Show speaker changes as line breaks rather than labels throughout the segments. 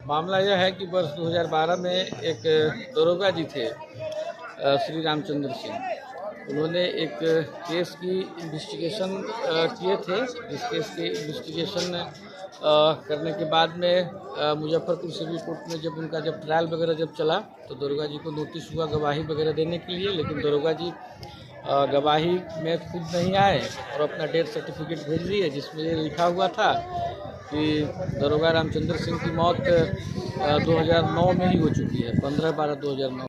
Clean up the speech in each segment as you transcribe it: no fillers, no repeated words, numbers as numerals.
मामला यह है कि वर्ष 2012 में एक दरोगा जी थे श्री रामचंद्र सिंह। उन्होंने एक केस की इन्वेस्टिगेशन किए थे। जिस केस की इन्वेस्टिगेशन करने के बाद में मुजफ्फरपुर सिविल कोर्ट में जब ट्रायल वगैरह जब चला तो दरोगा जी को नोटिस हुआ गवाही वगैरह देने के लिए, लेकिन दरोगा जी गवाही में खुद नहीं आए और अपना डेथ सर्टिफिकेट भेज दिए, जिसमें ये लिखा हुआ था कि दरोगा रामचंद्र सिंह की मौत 2009 में ही हो चुकी है, 15/12/2009।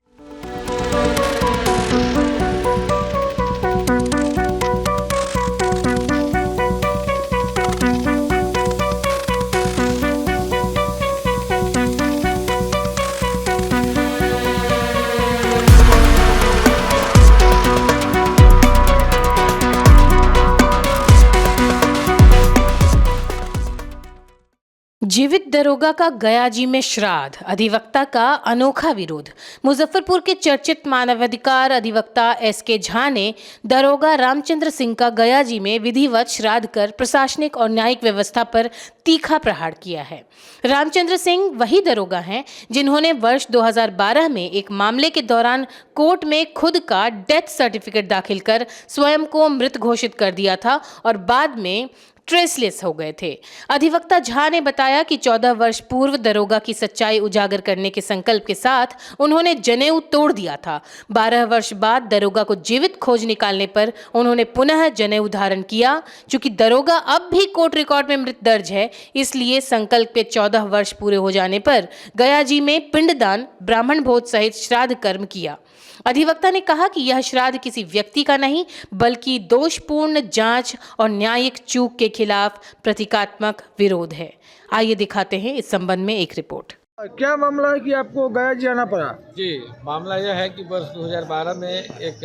जीवित दरोगा का गयाजी में श्राद्ध, अधिवक्ता का अनोखा विरोध। मुजफ्फरपुर के चर्चित मानवाधिकार अधिवक्ता एसके झा ने दरोगा रामचंद्र सिंह का गयाजी में विधिवत श्राद्ध कर प्रशासनिक और न्यायिक व्यवस्था पर तीखा प्रहार किया है। रामचंद्र सिंह वही दरोगा हैं जिन्होंने वर्ष 2012 में एक मामले के दौरान कोर्ट में खुद का डेथ सर्टिफिकेट दाखिल कर स्वयं को मृत घोषित कर दिया था और बाद में ट्रेसलेस हो गए थे। अधिवक्ता झा ने बताया कि 14 वर्ष पूर्व दरोगा की सच्चाई उजागर करने के संकल्प के साथ उन्होंने जनेऊ तोड़ दिया था। 12 वर्ष बाद दरोगा को जीवित खोज निकालने पर उन्होंने पुनः जनेऊ धारण किया। चूंकि दरोगा अब भी कोर्ट रिकॉर्ड में मृत दर्ज है, इसलिए संकल्प के 14 वर्ष पूरे हो जाने पर गयाजी में पिंडदान, ब्राह्मण भोज सहित श्राद्ध कर्म किया। अधिवक्ता ने कहा कि यह श्राद्ध किसी व्यक्ति का नहीं बल्कि दोषपूर्ण जांच और न्यायिक चूक के खिलाफ प्रतीकात्मक विरोध है। आइए दिखाते हैं इस संबंध में एक रिपोर्ट।
क्या मामला है कि आपको गयाजी आना पड़ा?
जी, मामला यह है कि वर्ष 2012 में एक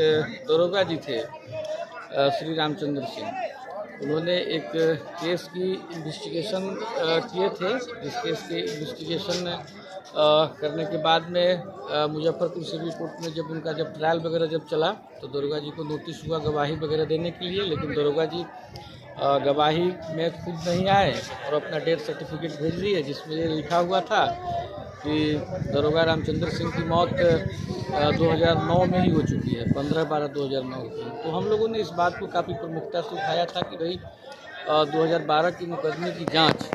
दरोगा जी थे श्री रामचंद्र सिंह। उन्होंने एक केस की इन्वेस्टिगेशन किए थे। जिस केस की इन्वेस्टिगेशन करने के बाद में मुजफ्फरपुर सिविल कोर्ट में जब ट्रायल वगैरह जब चला तो दरोगा जी को नोटिस हुआ गवाही वगैरह देने के लिए, लेकिन दरोगा जी गवाही में खुद नहीं आए और अपना डेथ सर्टिफिकेट भेज दिए, जिसमें ये लिखा हुआ था कि दरोगा रामचंद्र सिंह की मौत 2009 में ही हो चुकी है, 15/12/2009 की। तो हम लोगों ने इस बात को काफ़ी प्रमुखता से उठाया था कि भाई 2012 की मुकदमे की जांच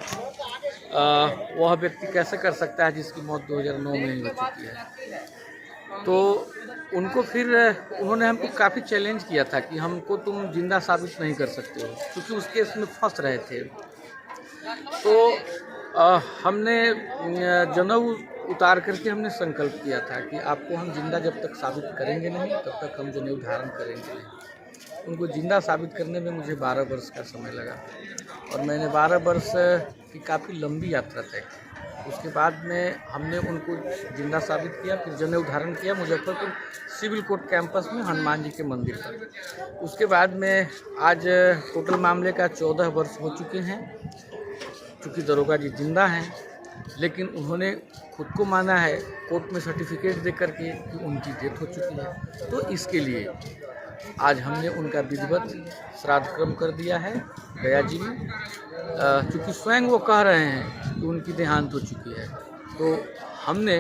वह व्यक्ति कैसे कर सकता है जिसकी मौत 2009 में ही हो चुकी है। तो उनको फिर उन्होंने हमको काफ़ी चैलेंज किया था कि हमको तुम जिंदा साबित नहीं कर सकते हो, क्योंकि उस केस में फंस रहे थे। तो हमने जनेऊ उतार करके हमने संकल्प किया था कि आपको हम जिंदा जब तक साबित करेंगे नहीं तब तक हम जनेऊ धारण करेंगे नहीं। उनको जिंदा साबित करने में मुझे 12 वर्ष का समय लगा और मैंने 12 वर्ष की काफ़ी लंबी यात्रा तय की। उसके बाद में हमने उनको जिंदा साबित किया, फिर जनेऊ धारण किया मुजफ्फरपुर सिविल कोर्ट कैंपस में हनुमान जी के मंदिर पर। उसके बाद में आज टोटल मामले का 14 वर्ष हो चुके हैं। चूँकि दरोगा जी जिंदा हैं, लेकिन उन्होंने खुद को माना है कोर्ट में सर्टिफिकेट दे करके कि उनकी डेथ हो चुकी है। तो इसके लिए आज हमने उनका विधिवत श्राद्ध कर्म कर दिया है गयाजी में। चूँकि स्वयं वो कह रहे हैं कि उनकी देहांत हो चुकी है, तो हमने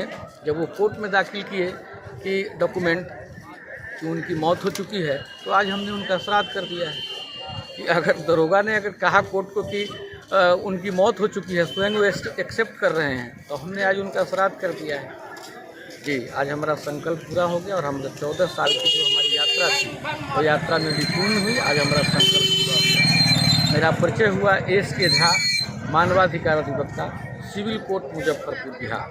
जब वो कोर्ट में दाखिल किए कि डॉक्यूमेंट कि उनकी मौत हो चुकी है, तो आज हमने उनका श्राद्ध कर दिया है कि अगर दरोगा ने अगर कहा कोर्ट को कि उनकी मौत हो चुकी है, स्वयं वो एक्सेप्ट कर रहे हैं, तो हमने आज उनका श्राद्ध कर दिया है। जी, आज हमारा संकल्प पूरा हो गया और हम 14 साल की जो हमारी यात्रा थी वो यात्रा में भी पूर्ण हुई। आज हमारा संकल्प पूरा हो गया। मेरा परिचय हुआ एसके झा, मानवाधिकार अधिवक्ता, सिविल कोर्ट मुजफ्फरपुर, बिहार।